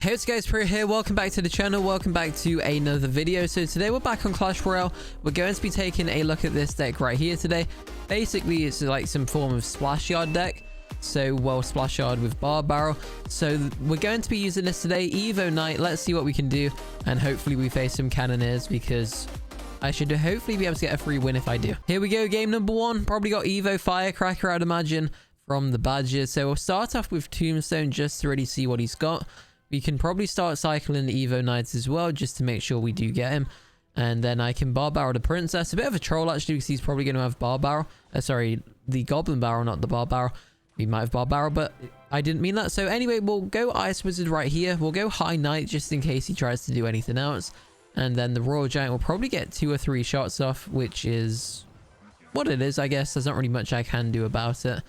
Hey, it's guys, Pro here. Welcome back to the channel. Welcome back to another video. So today we're back on Clash Royale. We're going to be taking a look at this deck right here today. Basically, it's like some form of splash yard deck. So, well, splash yard with bar barrel. So we're going to be using this today. Evo Knight. Let's see what we can do. And hopefully we face some cannoneers because I should hopefully be able to get a free win if I do. Here we go. Game number one. Probably got Evo Firecracker, I'd imagine, from the Badgers. So we'll start off with Tombstone just to really see what he's got. We can probably start cycling the Evo Knights as well, just to make sure we do get him. And then I can bar barrel the Princess. A bit of a troll, actually, because he's probably going to have bar barrel. Sorry, the Goblin barrel, not the bar barrel. He might have bar barrel, but I didn't mean that. So anyway, we'll go Ice Wizard right here. We'll go High Knight, just in case he tries to do anything else. And then the Royal Giant will probably get 2 or 3 shots off, which is what it is, I guess. There's not really much I can do about it.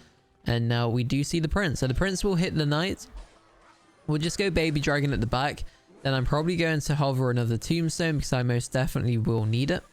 And now we do see the Prince. So the Prince will hit the Knight. We'll just go Baby Dragon at the back. Then I'm probably going to hover another Tombstone because I most definitely will need it.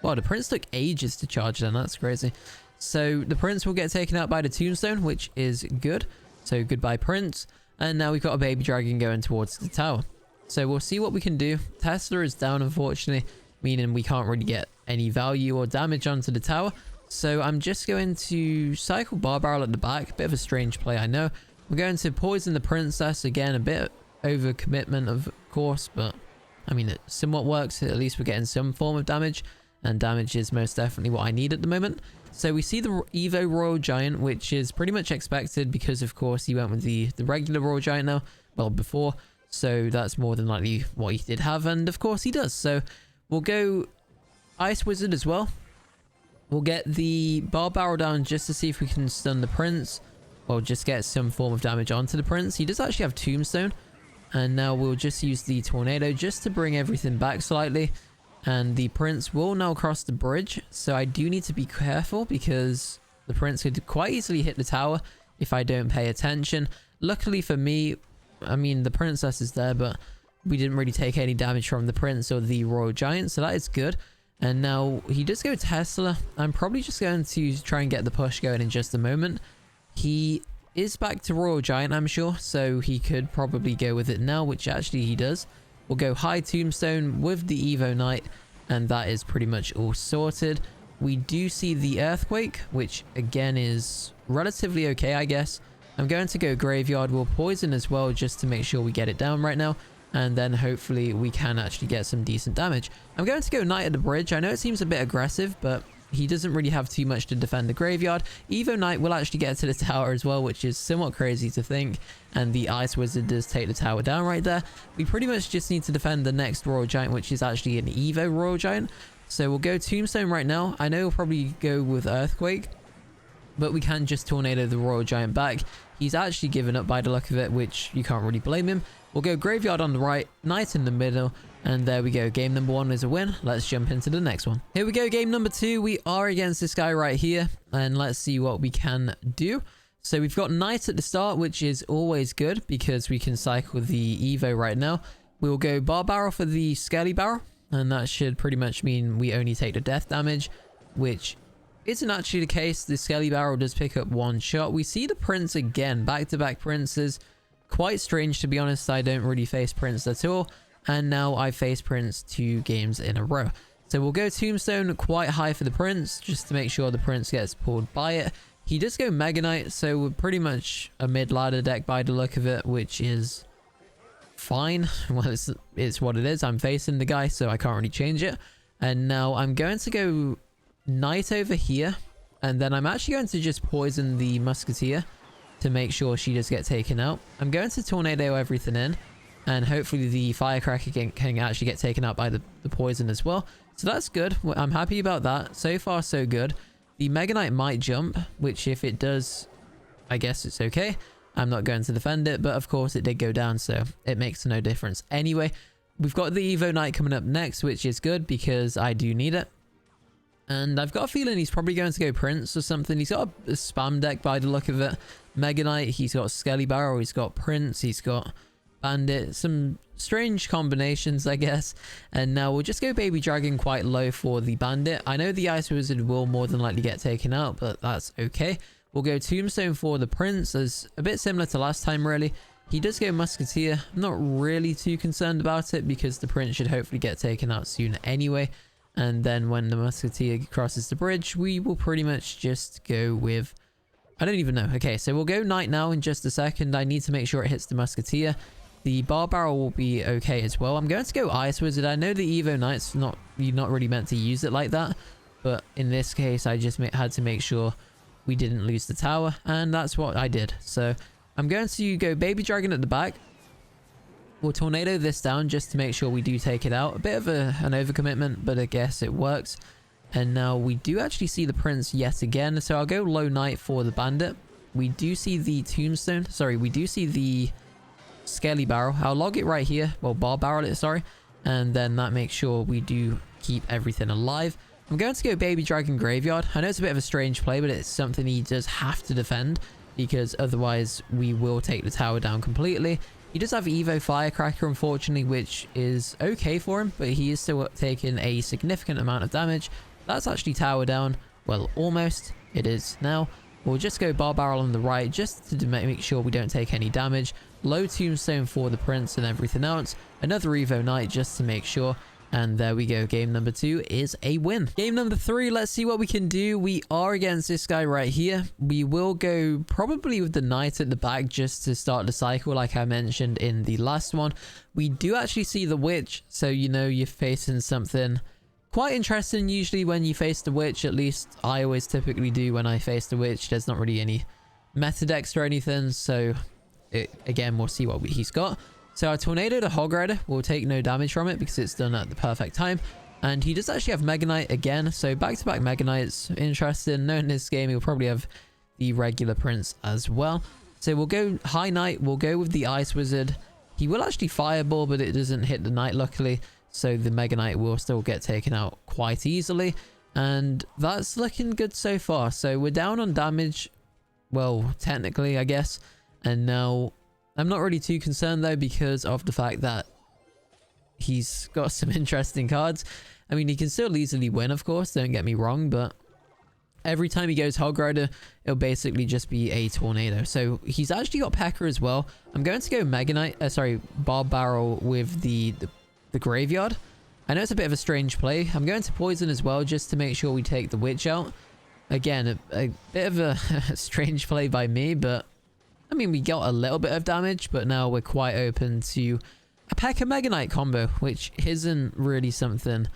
Wow, the Prince took ages to charge then. That's crazy. So the Prince will get taken out by the Tombstone, which is good. So goodbye, Prince. And now we've got a Baby Dragon going towards the tower. So we'll see what we can do. Tesla is down, unfortunately, meaning we can't really get any value or damage onto the tower. So I'm just going to cycle Bar Barrel at the back. Bit of a strange play, I know. We're going to poison the Princess again, a bit over commitment of course, but I mean it somewhat works. At least we're getting some form of damage, and damage is most definitely what I need at the moment. So we see the Evo Royal Giant, which is pretty much expected because of course he went with the regular Royal Giant now, well before, so that's more than likely what he did have, and of course he does. So we'll go Ice Wizard as well. We'll get the Bar Barrel down just to see if we can stun the Prince. Well, just get some form of damage onto the Prince. He does actually have Tombstone. And now we'll just use the Tornado just to bring everything back slightly. And the Prince will now cross the bridge. So I do need to be careful because the Prince could quite easily hit the tower if I don't pay attention. Luckily for me, I mean, the Princess is there, but we didn't really take any damage from the Prince or the Royal Giant. So that is good. And now he does go Tesla. I'm probably just going to try and get the push going in just a moment. He is back to Royal Giant, I'm sure, so he could probably go with it now, which actually he does. We'll go High Tombstone with the Evo Knight, and that is pretty much all sorted. We do see the Earthquake, which again is relatively okay, I guess. I'm going to go Graveyard. We'll poison as well, just to make sure we get it down right now, and then hopefully we can actually get some decent damage. I'm going to go Knight at the bridge. I know it seems a bit aggressive, but he doesn't really have too much to defend the graveyard. Evo Knight will actually get to the tower as well, which is somewhat crazy to think. And the Ice Wizard does take the tower down right there. We pretty much just need to defend the next Royal Giant, which is actually an Evo Royal Giant. So we'll go Tombstone right now. I know we'll probably go with Earthquake, but we can just Tornado the Royal Giant back. He's actually given up by the look of it, which you can't really blame him. We'll go Graveyard on the right, Knight in the middle, and there we go. Game number 1 is a win. Let's jump into the next one. Here we go, game number 2. We are against this guy right here, and let's see what we can do. So we've got Knight at the start, which is always good because we can cycle the Evo right now. We'll go Bar Barrel for the Skelly Barrel, and that should pretty much mean we only take the death damage, which isn't actually the case. The Skelly Barrel does pick up 1 shot. We see the Prince again, back-to-back Princes. Quite strange, to be honest. I don't really face Prince at all. And now I face Prince 2 games in a row. So we'll go Tombstone quite high for the Prince, just to make sure the Prince gets pulled by it. He does go Mega Knight, so we're pretty much a mid-ladder deck by the look of it, which is fine. Well, it's what it is. I'm facing the guy, so I can't really change it. And now I'm going to go Knight over here. And then I'm actually going to just poison the Musketeer to make sure she does get taken out. I'm going to Tornado everything in. And hopefully the Firecracker can actually get taken out by the poison as well. So that's good. I'm happy about that. So far, so good. The Mega Knight might jump, which if it does, I guess it's okay. I'm not going to defend it, but of course it did go down, so it makes no difference. Anyway, we've got the Evo Knight coming up next, which is good because I do need it. And I've got a feeling he's probably going to go Prince or something. He's got a spam deck by the look of it. Mega Knight, he's got Skelly Barrel, he's got Prince, he's got Bandit, some strange combinations, I guess. And now we'll just go Baby Dragon quite low for the Bandit. I know the Ice Wizard will more than likely get taken out, but that's okay. We'll go Tombstone for the Prince, as a bit similar to last time really. He does go Musketeer. I'm not really too concerned about it because the Prince should hopefully get taken out soon anyway. And then when the Musketeer crosses the bridge, we will pretty much just go with... I don't even know. Okay, so we'll go Knight now in just a second. I need to make sure it hits the Musketeer. The Bar Barrel will be okay as well. I'm going to go Ice Wizard. I know the Evo Knight's you're not really meant to use it like that. But in this case, I just had to make sure we didn't lose the tower. And that's what I did. So I'm going to go Baby Dragon at the back. We'll Tornado this down just to make sure we do take it out. A bit of an overcommitment, but I guess it works. And now we do actually see the Prince yet again. So I'll go Low Knight for the Bandit. We do see the Tombstone. Sorry, we do see the Skelly Barrel. I'll log it right here. Well, Bar Barrel it, sorry. And then that makes sure we do keep everything alive. I'm going to go Baby Dragon Graveyard. I know it's a bit of a strange play, but it's something he does have to defend, because otherwise we will take the tower down completely. He does have Evo Firecracker, unfortunately, which is okay for him, but he is still taking a significant amount of damage. That's actually tower down. Well, almost. It is now. We'll just go Bar Barrel on the right just to make sure we don't take any damage. Low Tombstone for the Prince and everything else. Another Evo Knight just to make sure. And there we go. Game number 2 is a win. Game number 3, let's see what we can do. We are against this guy right here. We will go probably with the Knight at the back just to start the cycle, like I mentioned in the last one. We do actually see the Witch, so you know you're facing something quite interesting. Usually when you face the Witch, at least I always typically do when I face the Witch. There's not really any meta decks or anything, so again, we'll see what he's got. So our Tornado to Hog Rider will take no damage from it because it's done at the perfect time. And he does actually have Mega Knight again. So back-to-back Mega Knights. Interesting. Knowing this game, he'll probably have the regular Prince as well. So we'll go High Knight. We'll go with the Ice Wizard. He will actually Fireball, but it doesn't hit the Knight, luckily. So the Mega Knight will still get taken out quite easily. And that's looking good so far. So we're down on damage. Well, technically, I guess. And now... I'm not really too concerned though because of the fact that he's got some interesting cards. I mean, he can still easily win, of course, don't get me wrong, but every time he goes Hog Rider, it'll basically just be a Tornado. So he's actually got P.E.K.K.A. as well. I'm going to go Mega Knight, Bar Barrel with the Graveyard. I know it's a bit of a strange play. I'm going to Poison as well just to make sure we take the Witch out. Again, a bit of a strange play by me, but I mean, we got a little bit of damage, but now we're quite open to a P.E.K.K.A. Mega Knight combo, which isn't really something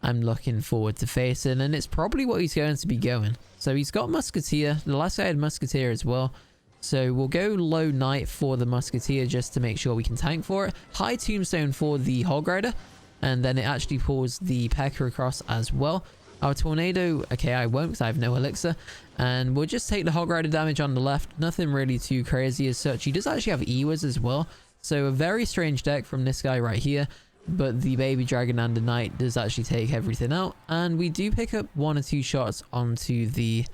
I'm looking forward to facing, and it's probably what he's going to be going. So he's got Musketeer. The last guy had Musketeer as well. So we'll go Low Knight for the Musketeer just to make sure we can tank for it. High Tombstone for the Hog Rider, and then it actually pulls the P.E.K.K.A. across as well. Our Tornado, okay, I won't because I have no elixir. And we'll just take the Hog Rider damage on the left. Nothing really too crazy as such. He does actually have Ewas as well. So a very strange deck from this guy right here. But the Baby Dragon and the Knight does actually take everything out. And we do pick up 1 or 2 shots onto the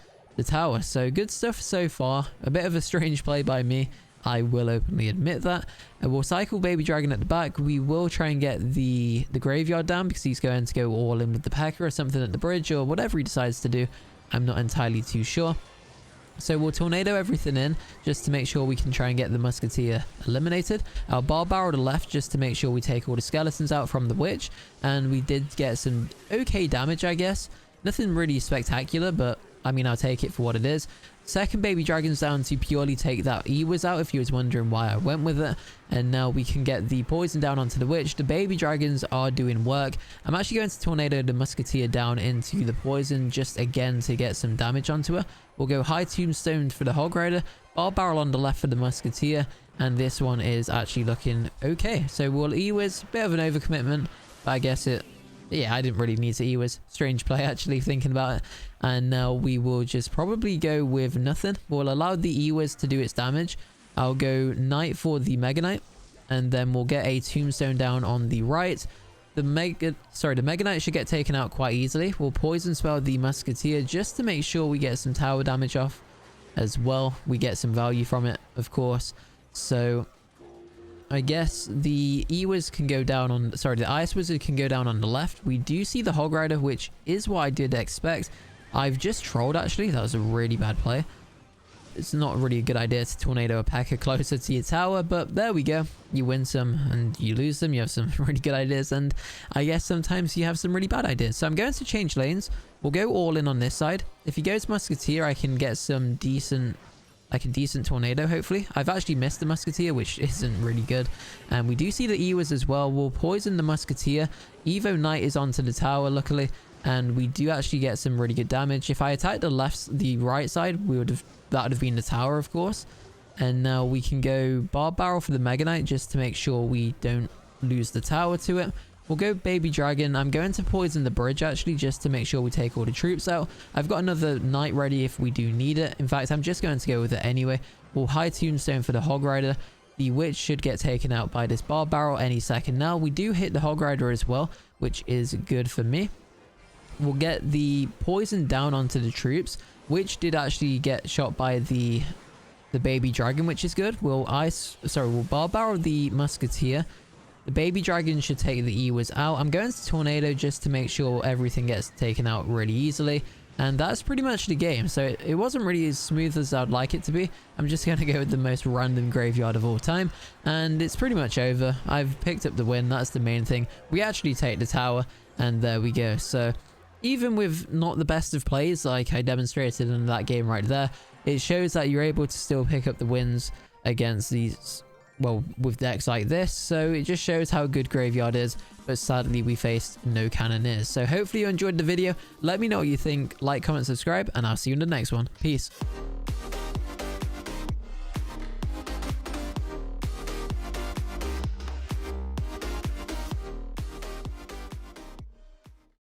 tower. So good stuff so far. A bit of a strange play by me. I will openly admit that. And we'll cycle Baby Dragon at the back. We will try and get the Graveyard down because he's going to go all in with the P.E.K.K.A. or something at the bridge or whatever he decides to do. I'm not entirely too sure. So we'll Tornado everything in just to make sure we can try and get the Musketeer eliminated. Our Bar Barrel to the left just to make sure we take all the skeletons out from the Witch. And we did get some okay damage, I guess. Nothing really spectacular, but I mean, I'll take it for what it is. Second Baby Dragon's down to purely take that Ewas out, if you was wondering why I went with it. And now we can get the Poison down onto the Witch. The Baby Dragons are doing work. I'm actually going to Tornado the Musketeer down into the Poison just again to get some damage onto her. We'll go High Tombstone for the Hog Rider. Bar Barrel on the left for the Musketeer. And this one is actually looking okay. So we'll Ewas, bit of an overcommitment, but I guess it... Yeah, I didn't really need to Ewas. Strange play, actually, thinking about it. And now we will just probably go with nothing. We'll allow the Ewas to do its damage. I'll go Knight for the Mega Knight. And then we'll get a Tombstone down on the right. The Mega Knight should get taken out quite easily. We'll Poison Spell the Musketeer just to make sure we get some tower damage off as well. We get some value from it, of course. So... I guess the Ewas can go down on... the Ice Wizard can go down on the left. We do see the Hog Rider, which is what I did expect. I've just trolled, actually. That was a really bad play. it's not really a good idea to tornado a P.E.K.K.A closer to your tower, but there we go. You win some and you lose some. You have some really good ideas, and I guess sometimes you have some really bad ideas. So I'm going to change lanes. We'll go all in on this side. If he goes Musketeer, I can get some decent, like a decent tornado, hopefully. I've actually missed the Musketeer, which isn't really good. And we do see the Ewers as well. We'll poison the Musketeer. Evo Knight is onto the tower, luckily. And we do actually get some really good damage. If I attacked the right side, that would have been the tower, of course. And now we can go Barb Barrel for the Mega Knight just to make sure we don't lose the tower to it. We'll go Baby Dragon. I'm going to poison the bridge actually just to make sure we take all the troops out. I've got another Knight ready if we do need it. In fact, I'm just going to go with it anyway. We'll High Tombstone for the Hog Rider. The Witch should get taken out by this Barb Barrel any second now. We do hit the Hog Rider as well, which is good for me. We'll get the poison down onto the troops, which did actually get shot by the Baby Dragon, which is good. We'll Barb Barrel the Musketeer. The Baby Dragon should take the Ewers out. I'm going to Tornado just to make sure everything gets taken out really easily. And that's pretty much the game. So it wasn't really as smooth as I'd like it to be. I'm just going to go with the most random graveyard of all time. And it's pretty much over. I've picked up the win. That's the main thing. We actually take the tower. And there we go. So even with not the best of plays, like I demonstrated in that game right there, it shows that you're able to still pick up the wins against these, well, with decks like this. So it just shows how good Graveyard is, but sadly we faced no Cannoneers. So hopefully you enjoyed the video. Let me know what you think, like, comment, subscribe, and I'll see you in the next one. Peace.